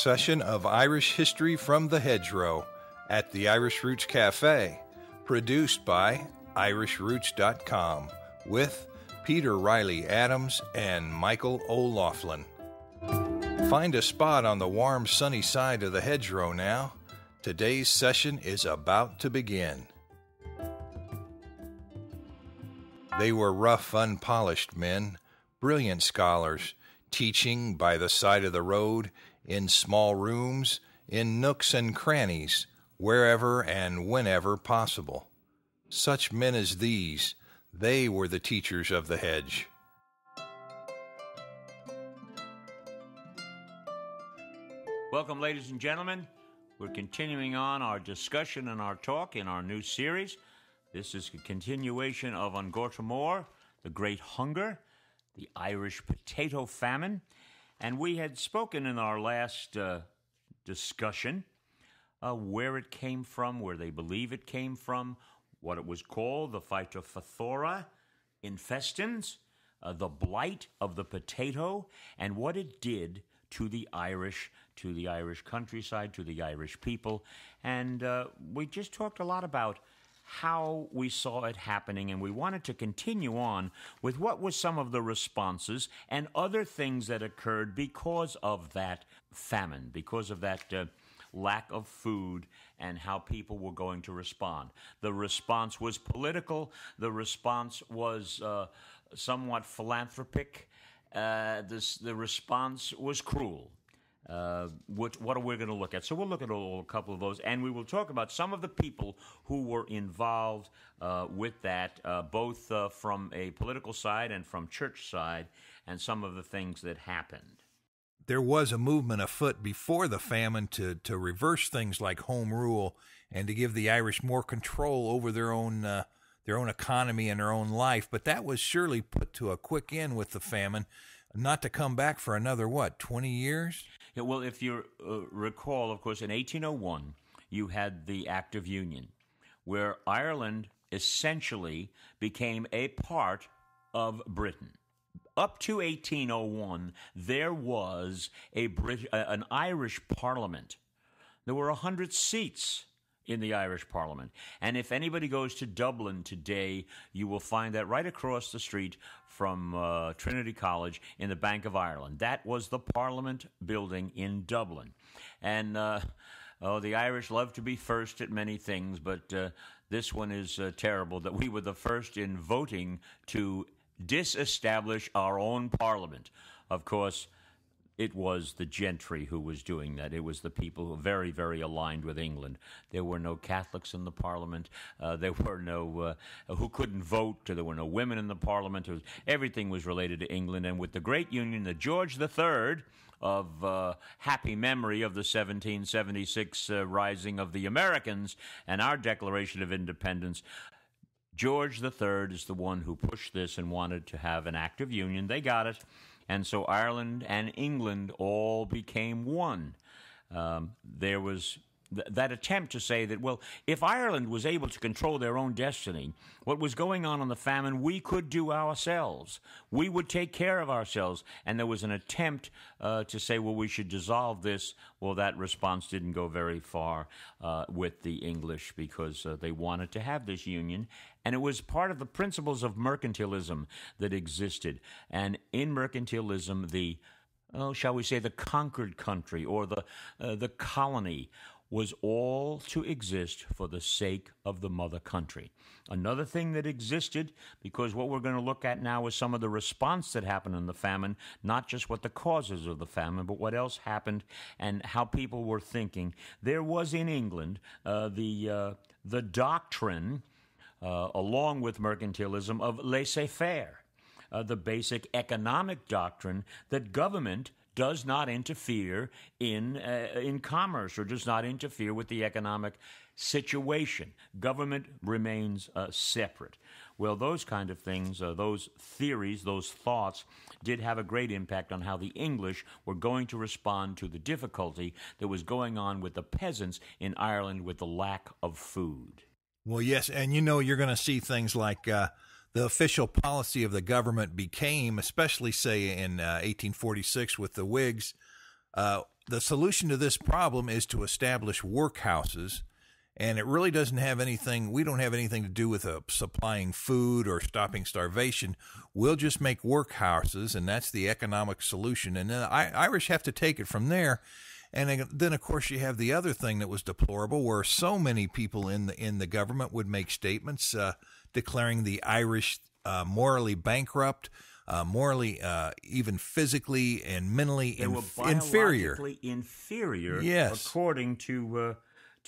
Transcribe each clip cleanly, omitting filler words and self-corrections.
session of Irish History from the Hedgerow at the Irish Roots Cafe, produced by IrishRoots.com with Peter Riley Adams and Michael O'Loughlin. Find a spot on the warm, sunny side of the hedgerow now. Today's session is about to begin. They were rough, unpolished men, brilliant scholars, teaching by the side of the road, in small rooms, in nooks and crannies, wherever and whenever possible. Such men as these, they were the teachers of the hedge. Welcome, ladies and gentlemen. We're continuing on our discussion and our talk in our new series. This is a continuation of An Gorta Mór, the Great Hunger, the Irish Potato Famine. And we had spoken in our last discussion where it came from, where they believe it came from, what it was called, the Phytopthora Infestans, the blight of the potato, and what it did to the Irish countryside, to the Irish people. And we just talked a lot about how we saw it happening, and we wanted to continue on with what was some of the responses and other things that occurred because of that famine, because of that lack of food, and how people were going to respond. The response was political. The response was somewhat philanthropic. The response was cruel. What are we going to look at? So we'll look at a couple of those, and we will talk about some of the people who were involved with that, both from a political side and from church side, and some of the things that happened. There was a movement afoot before the famine to reverse things like home rule and to give the Irish more control over their own economy and their own life, but that was surely put to a quick end with the famine, not to come back for another, 20 years? Yeah, well, if you recall, of course, in 1801, you had the Act of Union, where Ireland essentially became a part of Britain. Up to 1801, there was an Irish Parliament. There were 100 seats in the Irish Parliament. And if anybody goes to Dublin today, you will find that right across the street from Trinity College in the Bank of Ireland. That was the Parliament building in Dublin. And the Irish love to be first at many things, but this one is terrible, that we were the first in voting to disestablish our own Parliament. Of course, it was the gentry who was doing that. It was the people who were very, very aligned with England. There were no Catholics in the Parliament. There were no who couldn't vote. There were no women in the Parliament. Everything was related to England. And with the Great Union, the George III of happy memory of the 1776 rising of the Americans and our Declaration of Independence, George III is the one who pushed this and wanted to have an act of union. They got it. And so Ireland and England all became one. There was that attempt to say that, well, if Ireland was able to control their own destiny, what was going on in the famine, we could do ourselves. We would take care of ourselves. And there was an attempt to say, well, we should dissolve this. Well, that response didn't go very far with the English, because they wanted to have this union. And it was part of the principles of mercantilism that existed. And in mercantilism, shall we say, the conquered country or the colony was all to exist for the sake of the mother country. Another thing that existed, because what we're going to look at now is some of the response that happened in the famine, not just what the causes of the famine, but what else happened and how people were thinking. There was in England the doctrine, along with mercantilism, of laissez-faire, the basic economic doctrine that government does not interfere in commerce, or does not interfere with the economic situation. Government remains separate. Well, those kind of things, those theories, those thoughts, did have a great impact on how the English were going to respond to the difficulty that was going on with the peasants in Ireland with the lack of food. Well, yes, and you're going to see things like the official policy of the government became, especially, say, in 1846 with the Whigs, the solution to this problem is to establish workhouses, and it really doesn't have anything. We don't have anything to do with supplying food or stopping starvation. We'll just make workhouses, and that's the economic solution. And then Irish have to take it from there. And then, of course, you have the other thing that was deplorable, where so many people in the government would make statements declaring the Irish morally bankrupt, morally, even physically and mentally inferior. Inferior, yes, according to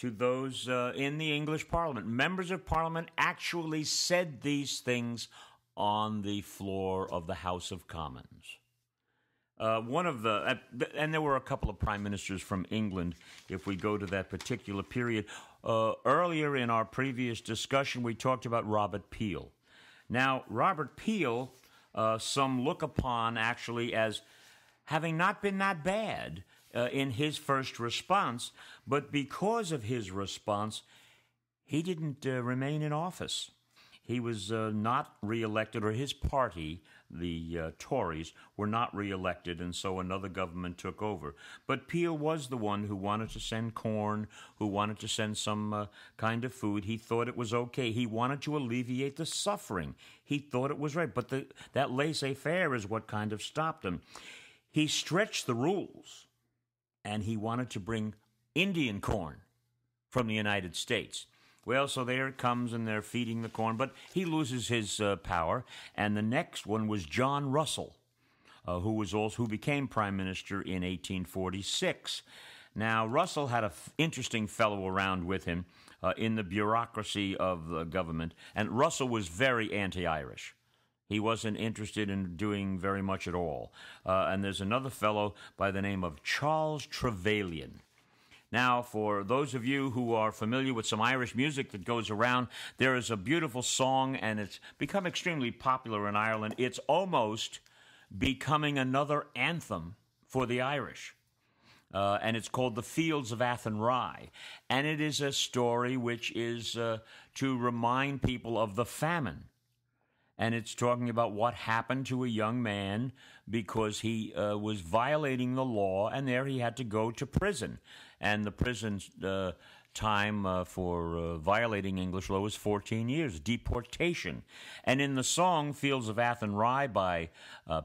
those in the English Parliament. Members of Parliament actually said these things on the floor of the House of Commons. And there were a couple of prime ministers from England, if we go to that particular period. Earlier in our previous discussion, we talked about Robert Peel. Now, Robert Peel, some look upon actually as having not been that bad in his first response, but because of his response, he didn't remain in office. He was not reelected, or his party, the Tories, were not reelected, and so another government took over. But Peel was the one who wanted to send corn, who wanted to send some kind of food. He thought it was okay. He wanted to alleviate the suffering. He thought it was right. But that laissez-faire is what kind of stopped him. He stretched the rules, and he wanted to bring Indian corn from the United States. Well, so there it comes, and they're feeding the corn, but he loses his power. And the next one was John Russell, who became prime minister in 1846. Now, Russell had an interesting fellow around with him in the bureaucracy of the government, and Russell was very anti-Irish. He wasn't interested in doing very much at all. And there's another fellow by the name of Charles Trevelyan. Now, for those of you who are familiar with some Irish music that goes around, there is a beautiful song, and it's become extremely popular in Ireland. It's almost becoming another anthem for the Irish. And it's called The Fields of Athenry. And it is a story which is to remind people of the famine. And it's talking about what happened to a young man because he was violating the law, and there he had to go to prison. And the prison time for violating English law was 14 years, deportation. And in the song Fields of Athenry by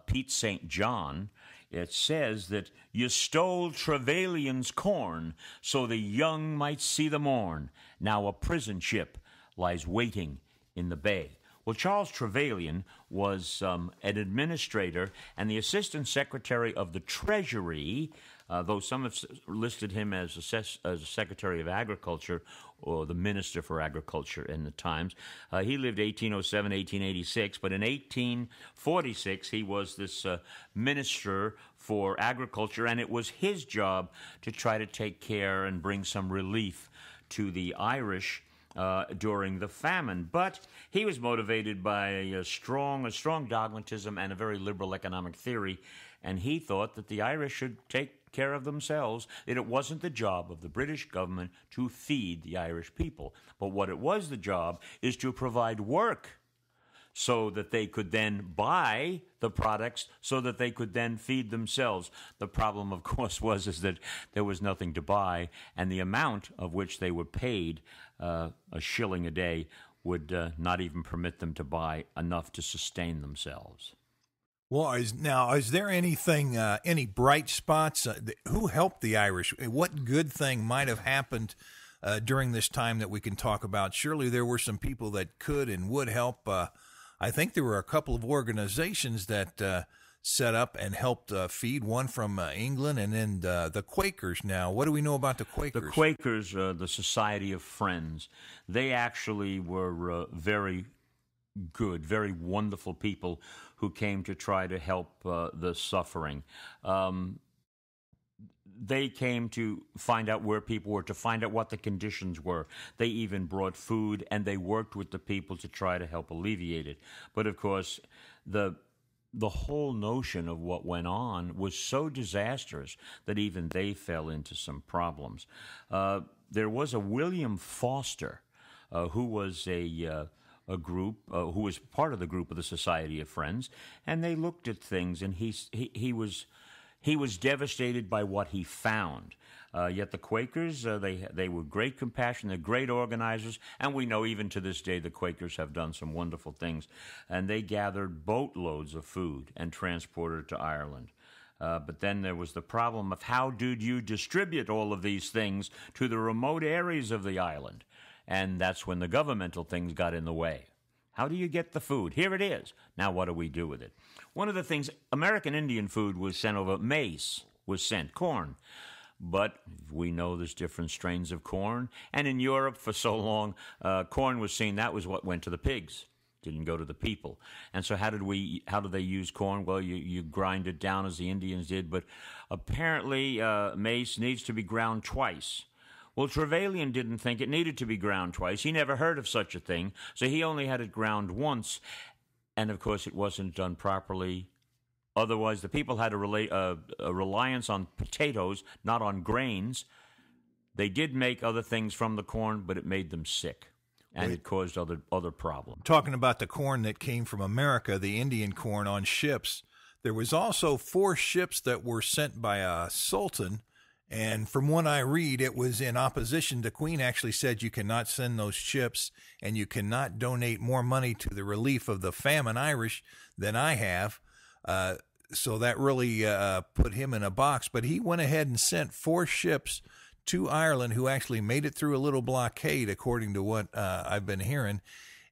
Pete St. John, it says that you stole Trevelyan's corn so the young might see the morn. Now a prison ship lies waiting in the bay. Well, Charles Trevelyan was an administrator and the assistant secretary of the Treasury, though some have listed him as a secretary of agriculture or the minister for agriculture in the times. He lived 1807, 1886, but in 1846 he was this minister for agriculture, and it was his job to try to take care and bring some relief to the Irish during the famine. But he was motivated by a strong dogmatism and a very liberal economic theory, and he thought that the Irish should take care of themselves, that it wasn't the job of the British government to feed the Irish people. But what it was the job is to provide work so that they could then buy the products so that they could then feed themselves. The problem, of course, was that there was nothing to buy, and the amount of which they were paid, a shilling a day, would not even permit them to buy enough to sustain themselves. Well, is there anything, any bright spots? Who helped the Irish? What good thing might have happened during this time that we can talk about? Surely there were some people that could and would help. I think there were a couple of organizations that set up and helped feed, one from England, and then the Quakers. Now, what do we know about the Quakers? The Quakers, the Society of Friends, they actually were very good, very wonderful people who came to try to help the suffering. They came to find out where people were, to find out what the conditions were. They even brought food, and they worked with the people to try to help alleviate it. But, of course, the whole notion of what went on was so disastrous that even they fell into some problems. There was a William Foster, who was a group, who was part of the group of the Society of Friends, and they looked at things, and he He was devastated by what he found. Yet the Quakers, they were great compassion, they're great organizers, and we know even to this day the Quakers have done some wonderful things. And they gathered boatloads of food and transported it to Ireland. But then there was the problem of how did you distribute all of these things to the remote areas of the island? And that's when the governmental things got in the way. How do you get the food? Here it is. Now what do we do with it? One of the things, American Indian food was sent over, maize was sent, corn. But we know there's different strains of corn. And in Europe for so long, corn was seen, that was what went to the pigs. Didn't go to the people. And so how did they use corn? Well, you grind it down as the Indians did. But apparently maize needs to be ground twice. Well, Trevelyan didn't think it needed to be ground twice. He never heard of such a thing. So he only had it ground once. And, of course, it wasn't done properly. Otherwise, the people had a reliance on potatoes, not on grains. They did make other things from the corn, but it made them sick, and it caused other problems. Talking about the corn that came from America, the Indian corn on ships, there was also 4 ships that were sent by a sultan, and from what I read, it was in opposition. The Queen actually said you cannot send those ships, and you cannot donate more money to the relief of the famine Irish than I have. So that really put him in a box. But he went ahead and sent 4 ships to Ireland who actually made it through a little blockade, according to what I've been hearing.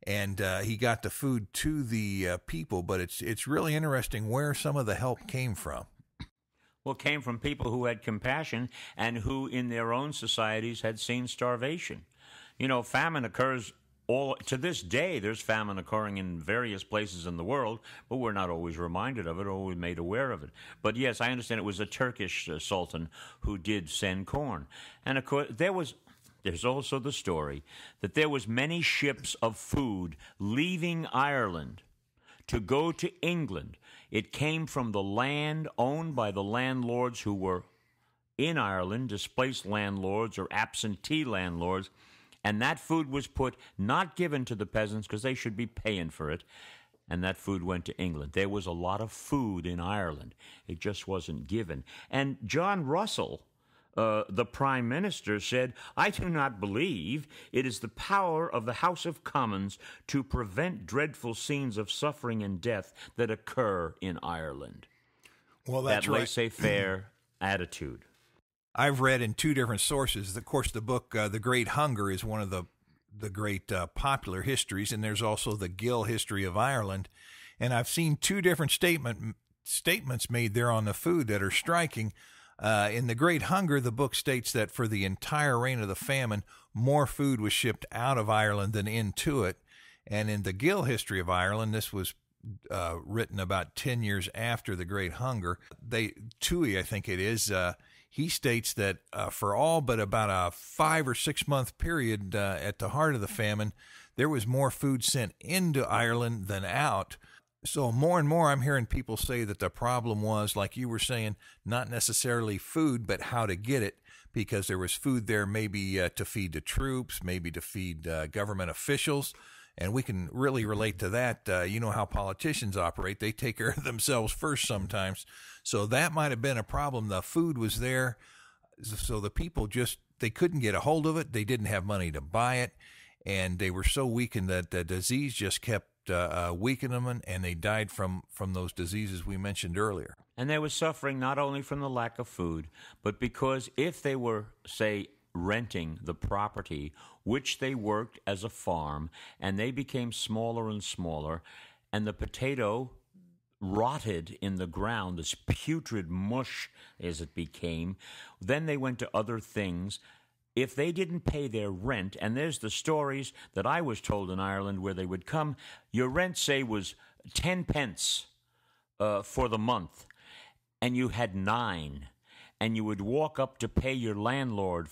And he got the food to the people. But it's really interesting where some of the help came from. Well, it came from people who had compassion and who in their own societies had seen starvation. You know, famine occurs to this day. There's famine occurring in various places in the world, but we're not always reminded of it or we're made aware of it. But yes, I understand it was a Turkish sultan who did send corn. And of course, there's also the story that there was many ships of food leaving Ireland to go to England. It came from the land owned by the landlords who were in Ireland, displaced landlords or absentee landlords, and that food was not given to the peasants because they should be paying for it, and that food went to England. There was a lot of food in Ireland. It just wasn't given. And John Russell, the Prime Minister, said, "I do not believe it is the power of the House of Commons to prevent dreadful scenes of suffering and death that occur in Ireland." Well, that's that right. laissez-faire attitude. I've read in 2 different sources. Of course, the book The Great Hunger is one of the great popular histories, and there's also the Gill History of Ireland. And I've seen 2 different statements made there on the food that are striking. In The Great Hunger, the book states that for the entire reign of the famine, more food was shipped out of Ireland than into it. And in the Gill History of Ireland, this was written about 10 years after the Great Hunger. Toohey, I think it is, he states that for all but about a 5 or 6 month period at the heart of the famine, there was more food sent into Ireland than out. So more and more I'm hearing people say that the problem was, like you were saying, not necessarily food, but how to get it, because there was food there maybe to feed the troops, maybe to feed government officials. And we can really relate to that. You know how politicians operate. They take care of themselves first sometimes. So that might have been a problem. The food was there, so the people they couldn't get a hold of it. They didn't have money to buy it, and they were so weakened that the disease just kept weakening them, and they died from those diseases we mentioned earlier. And they were suffering not only from the lack of food, but because if they were, say, renting the property, which they worked as a farm, and they became smaller and smaller, and the potato rotted in the ground, this putrid mush as it became, then they went to other things. If they didn't pay their rent, and there's the stories that I was told in Ireland where they would come, your rent, say, was 10 pence for the month, and you had 9, and you would walk up to pay your landlord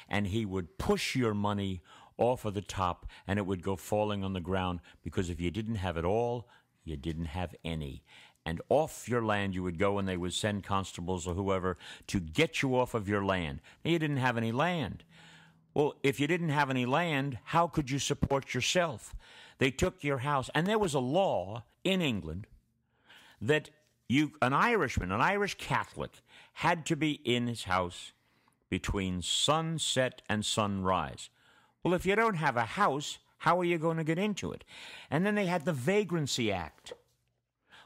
and he would push your money off of the top, and it would go falling on the ground, because if you didn't have it all, you didn't have any. And off your land you would go, and they would send constables or whoever to get you off of your land. Now, you didn't have any land. Well, if you didn't have any land, how could you support yourself? They took your house, and there was a law in England that an Irishman, an Irish Catholic, had to be in his house between sunset and sunrise. Well, if you don't have a house, how are you going to get into it? And then they had the Vagrancy Act.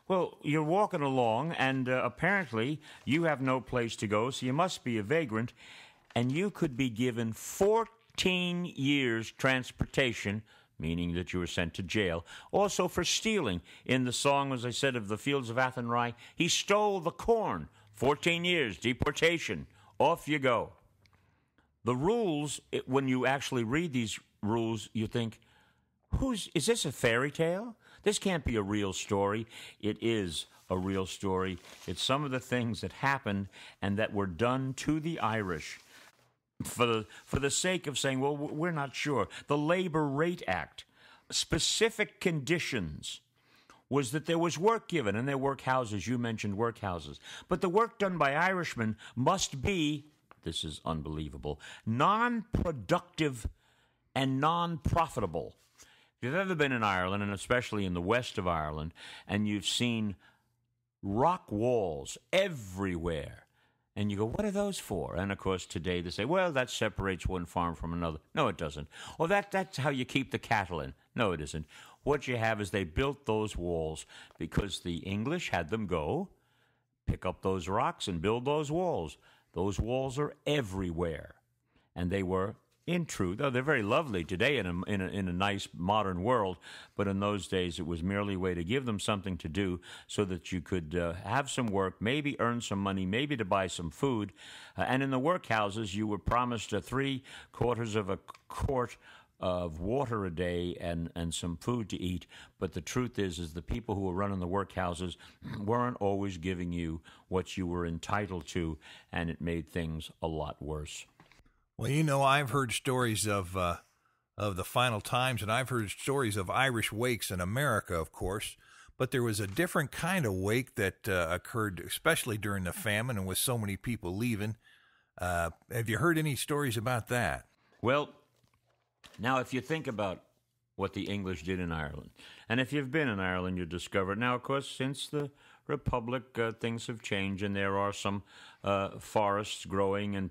Well, you're walking along, and apparently you have no place to go, so you must be a vagrant, and you could be given 14 years transportation, meaning that you were sent to jail. Also for stealing. In the song, as I said, of the Fields of Athenry, he stole the corn. 14 years, deportation. Off you go. The rules, when you actually read these rules, you think, is this a fairy tale? This can't be a real story. It is a real story. It's some of the things that happened and that were done to the Irish for the sake of saying, well, we're not sure. The Labor Rate Act, specific conditions, was that there was work given, and there were workhouses. You mentioned workhouses. But the work done by Irishmen must be, this is unbelievable, non-productive and non-profitable. If you've ever been in Ireland, and especially in the west of Ireland, and you've seen rock walls everywhere, and you go, what are those for? And, of course, today they say, well, that separates one farm from another. No, it doesn't. Or that's how you keep the cattle in. No, it isn't. What you have is they built those walls because the English had them go, pick up those rocks and build those walls. Those walls are everywhere. And they were, in truth, they're very lovely today in a nice modern world, but in those days it was merely a way to give them something to do so that you could have some work, maybe earn some money, maybe to buy some food. And in the workhouses, you were promised 3/4 of a quart of water a day and some food to eat. But the truth is the people who were running the workhouses weren't always giving you what you were entitled to, and it made things a lot worse. Well, you know, I've heard stories of the final times, and I've heard stories of Irish wakes in America, of course, but there was a different kind of wake that occurred, especially during the famine and with so many people leaving. Have you heard any stories about that? Well, now, if you think about what the English did in Ireland, and if you've been in Ireland, you discover, now, of course, since the Republic, things have changed, and there are some forests growing.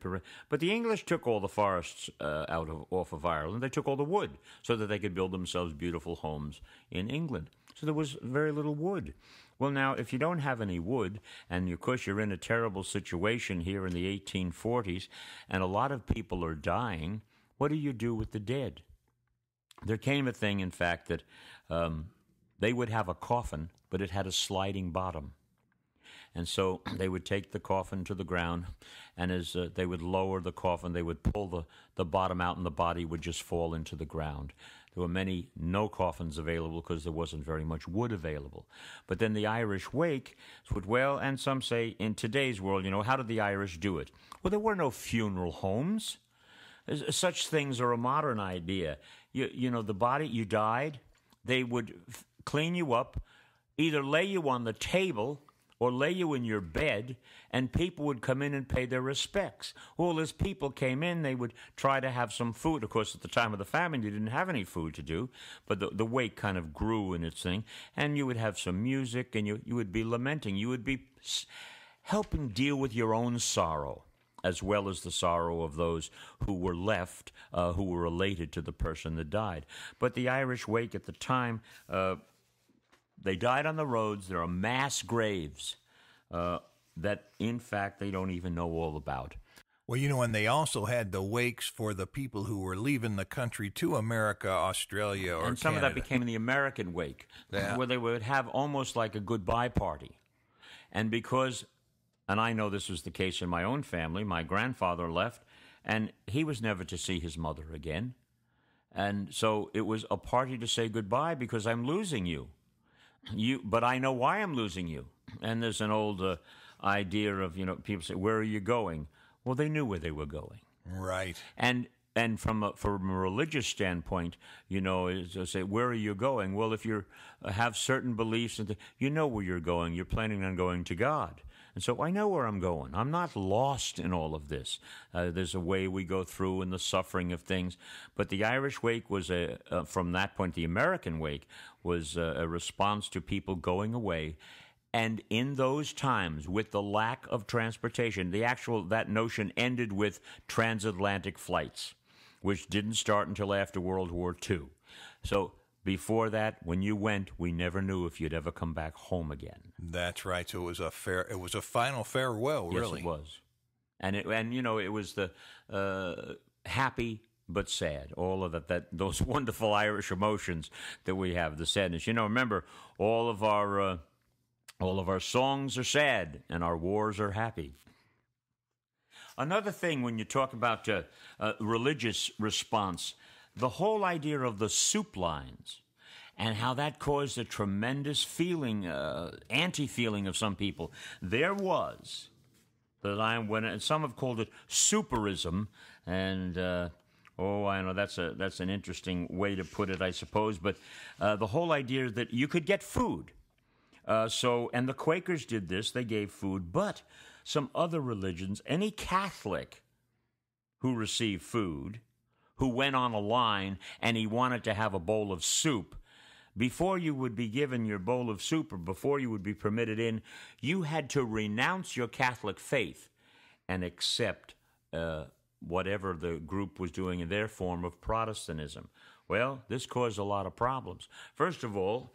But the English took all the forests off of Ireland. They took all the wood so that they could build themselves beautiful homes in England. So there was very little wood. Well, now, if you don't have any wood, and of course you're in a terrible situation here in the 1840s, and a lot of people are dying, what do you do with the dead? There came a thing, in fact, that they would have a coffin, but it had a sliding bottom. And so they would take the coffin to the ground, and as they would lower the coffin, they would pull the bottom out, and the body would just fall into the ground. There were no coffins available because there wasn't very much wood available. But then the Irish wake would, well, and some say in today's world, you know, how did the Irish do it? Well, there were no funeral homes. Such things are a modern idea. You know, the body, you died, they would clean you up, either lay you on the table or lay you in your bed, and people would come in and pay their respects. Well, as people came in, they would try to have some food. Of course, at the time of the famine, you didn't have any food to do, but the wake kind of grew in its thing, and you would have some music, and you would be lamenting. You would be helping deal with your own sorrow, as well as the sorrow of those who were left, who were related to the person that died. But the Irish wake at the time, they died on the roads. There are mass graves that, in fact, they don't even know all about. Well, you know, and they also had the wakes for the people who were leaving the country to America, Australia, or and some Canada. Of that became the American wake, Yeah. where they would have almost like a goodbye party. And because... And I know this was the case in my own family. My grandfather left, and he was never to see his mother again. And so it was a party to say goodbye because I'm losing you. But I know why I'm losing you. And there's an old idea of, you know, people say, where are you going? Well, they knew where they were going. Right. And from a religious standpoint, you know, is say, where are you going? Well, if you have certain beliefs, you know where you're going. You're planning on going to God. And so I know where I'm going. I'm not lost in all of this. There's a way we go through in the suffering of things. But the Irish wake was, from that point, the American wake was a response to people going away. And in those times, with the lack of transportation, that notion ended with transatlantic flights, which didn't start until after World War II. So before that, when you went, we never knew if you'd ever come back home again. That's right. So it was a final farewell, really. Yes, it was. And it was the happy but sad, all of those wonderful Irish emotions that we have, the sadness. Remember, all of our songs are sad and our wars are happy. Another thing, when you talk about religious response, the whole idea of the soup lines and how that caused a tremendous feeling, anti-feeling of some people. There was the time when some have called it superism, and I know that's an interesting way to put it, I suppose. But the whole idea that you could get food. And the Quakers did this; they gave food. But some other religions, any Catholic who received food, who went on a line and he wanted to have a bowl of soup, before you would be given your bowl of soup or before you would be permitted in, you had to renounce your Catholic faith and accept whatever the group was doing in their form of Protestantism. Well, this caused a lot of problems. First of all,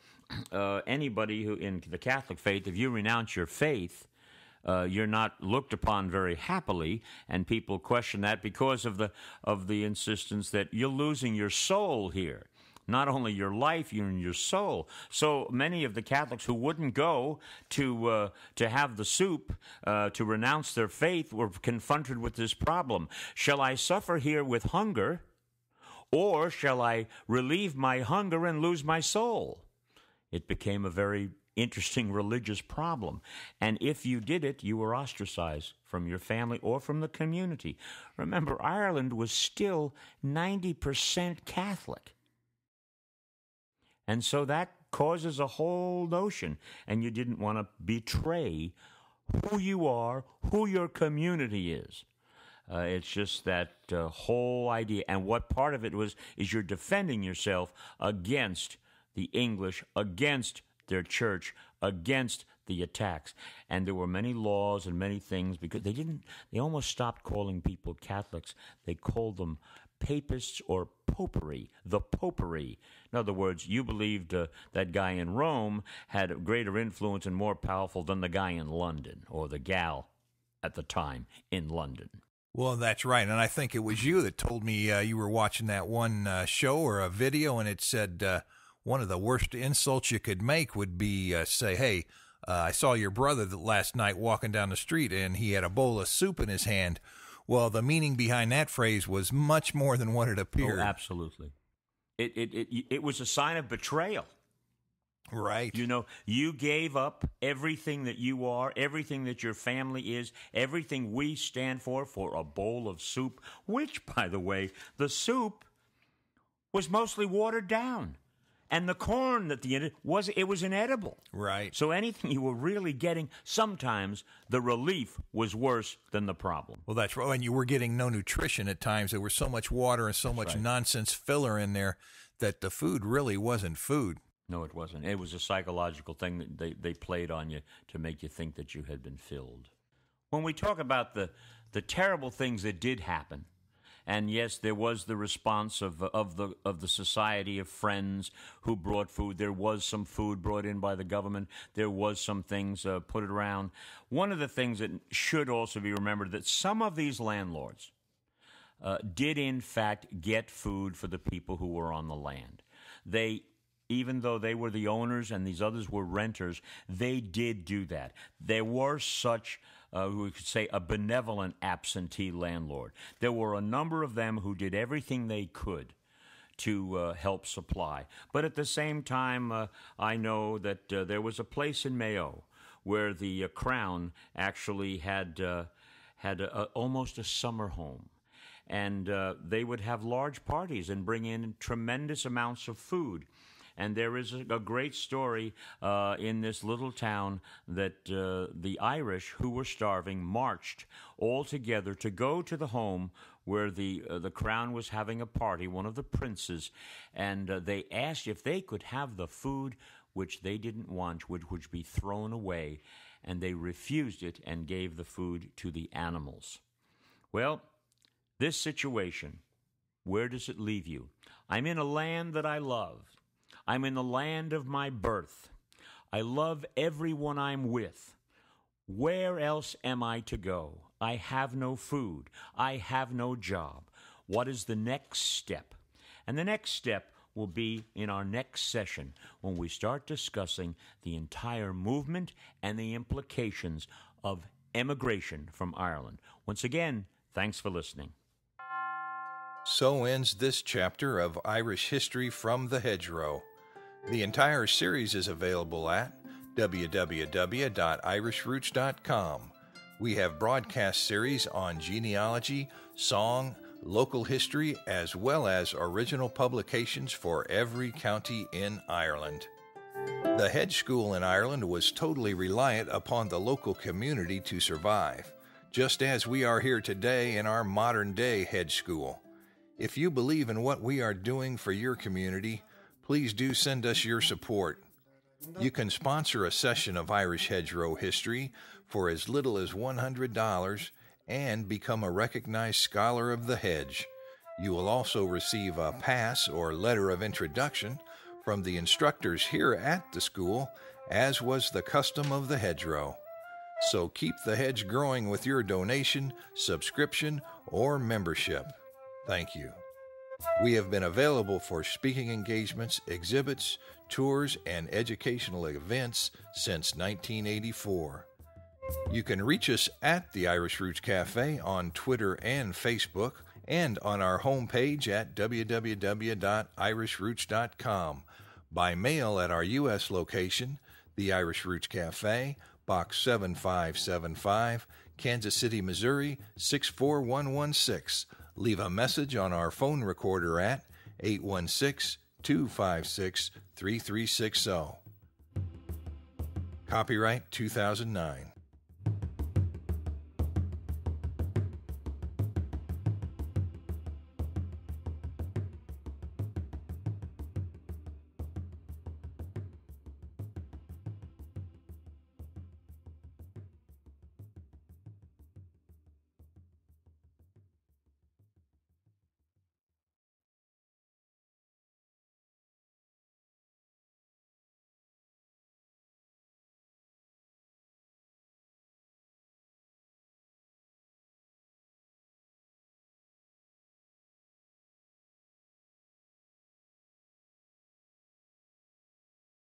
anybody who in the Catholic faith, if you renounce your faith, you're not looked upon very happily, and people question that because of the insistence that you're losing your soul here. Not only your life, you're in your soul. So many of the Catholics who wouldn't go to have the soup, to renounce their faith, were confronted with this problem. Shall I suffer here with hunger, or shall I relieve my hunger and lose my soul? It became a very interesting religious problem. And if you did it, you were ostracized from your family or from the community. Remember, Ireland was still 90% Catholic. And so that causes a whole notion, and you didn't want to betray who you are, who your community is. It's just that whole idea. And what part of it is you're defending yourself against the English, against their church, against the attacks. And there were many laws and many things, because they almost stopped calling people Catholics. They called them papists or popery, the popery. In other words, you believed that guy in Rome had a greater influence and more powerful than the guy in London, or the gal at the time in London. Well, that's right. And I think it was you that told me you were watching that one show or a video, and it said one of the worst insults you could make would be say, hey, I saw your brother last night walking down the street, and he had a bowl of soup in his hand. Well, the meaning behind that phrase was much more than what it appeared. Oh, absolutely. It was a sign of betrayal. Right. You gave up everything that you are, everything that your family is, everything we stand for a bowl of soup, which, by the way, the soup was mostly watered down. And the corn at the end was inedible. Right. So anything you were really getting, sometimes the relief was worse than the problem. Well, that's right. And you were getting no nutrition at times. There was so much water and so much nonsense filler in there that the food really wasn't food. No, it wasn't. It was a psychological thing that they played on you to make you think that you had been filled. When we talk about the terrible things that did happen, and yes, there was the response of the Society of Friends who brought food. There was some food brought in by the government. There was some things put around. One of the things that should also be remembered, that some of these landlords did in fact get food for the people who were on the land. Even though they were the owners and these others were renters, they did do that. There were such we could say a benevolent absentee landlord. There were a number of them who did everything they could to help supply. But at the same time, I know that there was a place in Mayo where the Crown actually had almost a summer home. And they would have large parties and bring in tremendous amounts of food. And there is a great story in this little town that the Irish who were starving marched all together to go to the home where the crown was having a party, one of the princes, and they asked if they could have the food which they didn't want, which would be thrown away, and they refused it and gave the food to the animals. Well, this situation, where does it leave you? I'm in a land that I love. I'm in the land of my birth. I love everyone I'm with. Where else am I to go? I have no food. I have no job. What is the next step? And the next step will be in our next session when we start discussing the entire movement and the implications of emigration from Ireland. Once again, thanks for listening. So ends this chapter of Irish History from the Hedgerow. The entire series is available at www.irishroots.com. We have broadcast series on genealogy, song, local history, as well as original publications for every county in Ireland. The Hedge School in Ireland was totally reliant upon the local community to survive, just as we are here today in our modern-day Hedge School. If you believe in what we are doing for your community, please do send us your support. You can sponsor a session of Irish Hedgerow history for as little as $100 and become a recognized scholar of the hedge. You will also receive a pass or letter of introduction from the instructors here at the school, as was the custom of the hedgerow. So keep the hedge growing with your donation, subscription, or membership. Thank you. We have been available for speaking engagements, exhibits, tours, and educational events since 1984. You can reach us at the Irish Roots Cafe on Twitter and Facebook, and on our homepage at www.irishroots.com, by mail at our U.S. location, the Irish Roots Cafe, Box 7575, Kansas City, Missouri 64116. Leave a message on our phone recorder at 816-256-3360. Copyright 2009.